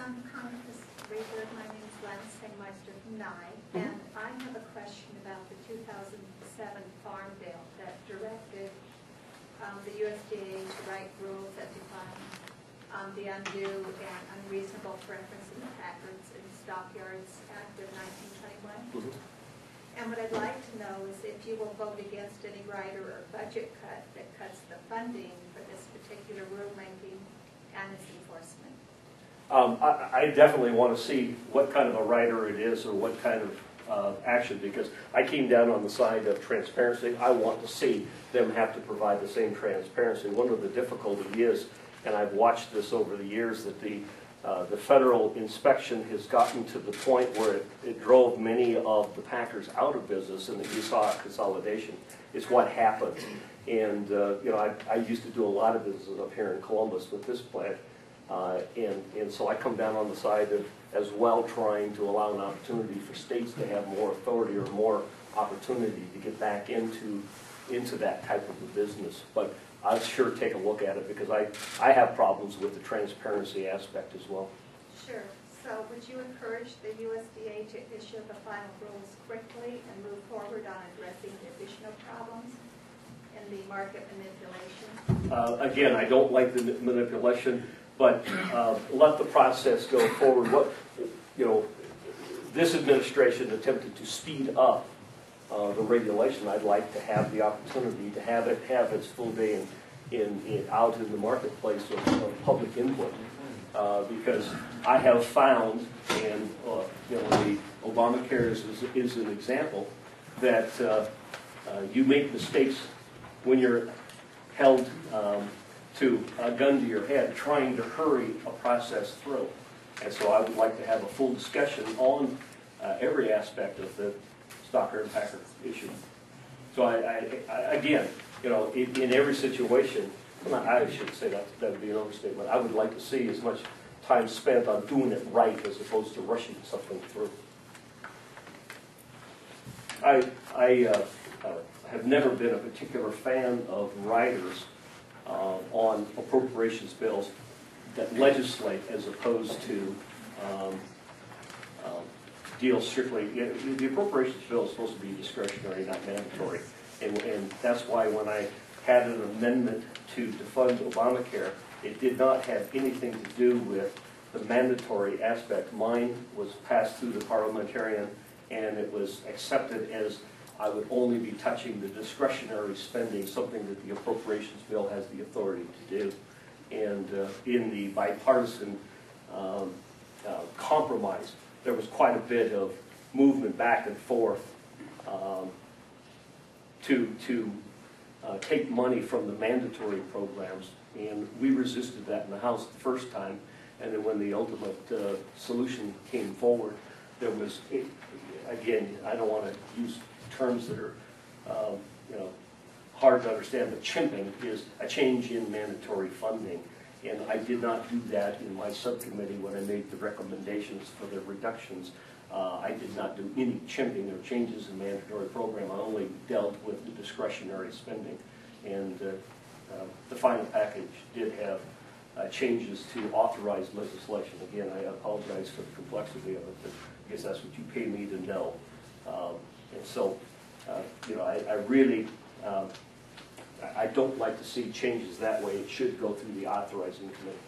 Congressman Rehberg, my name is Lance Hengmeister from NI, and I have a question about the 2007 Farm Bill that directed the USDA to write rules that define the undue and unreasonable preference in the Packers and Stockyards Act of 1921. And what I'd like to know is if you will vote against any rider or budget cut that cuts the funding for this particular rulemaking and its enforcement. I definitely want to see what kind of a rider it is or what kind of action, because I came down on the side of transparency. I want to see them have to provide the same transparency. One of the difficulty is, and I've watched this over the years, that the federal inspection has gotten to the point where it drove many of the packers out of business, and that you saw a consolidation. It's what happened. And you know, I used to do a lot of business up here in Columbus with this plant, and so I come down on the side of as well trying to allow an opportunity for states to have more authority or more opportunity to get back into that type of a business. But I'll sure take a look at it, because I have problems with the transparency aspect as well. Sure. So would you encourage the USDA to issue the final rules quickly and move forward on addressing the additional problems in the market manipulation? Again, I don't like the manipulation, but let the process go forward. What, you know, this administration attempted to speed up the regulation. I'd like to have the opportunity to have it have its full day out in the marketplace of public input, because I have found, and you know, the Obamacare is an example, that you make mistakes when you're held to a gun to your head trying to hurry a process through. And so I would like to have a full discussion on every aspect of the Stockyard and Packer issue. So again, you know, in every situation, I should say that would be an overstatement. I would like to see as much time spent on doing it right as opposed to rushing something through. I have never been a particular fan of riders on appropriations bills that legislate as opposed to deal strictly. The appropriations bill is supposed to be discretionary, not mandatory, and that's why when I had an amendment to defund Obamacare, it did not have anything to do with the mandatory aspect. Mine was passed through the parliamentarian, and it was accepted as I would only be touching the discretionary spending, something that the appropriations bill has the authority to do. And in the bipartisan compromise, there was quite a bit of movement back and forth to take money from the mandatory programs, and we resisted that in the House the first time, and then when the ultimate solution came forward, there was, again, I don't want to use terms that are you know, hard to understand, but chimping is a change in mandatory funding. And I did not do that in my subcommittee when I made the recommendations for the reductions. I did not do any chimping or changes in mandatory program. I only dealt with the discretionary spending. And the final package did have changes to authorized legislation. Again, I apologize for the complexity of it, but I guess that's what you pay me to know. And so, you know, I really, I don't like to see changes that way. It should go through the authorizing committee.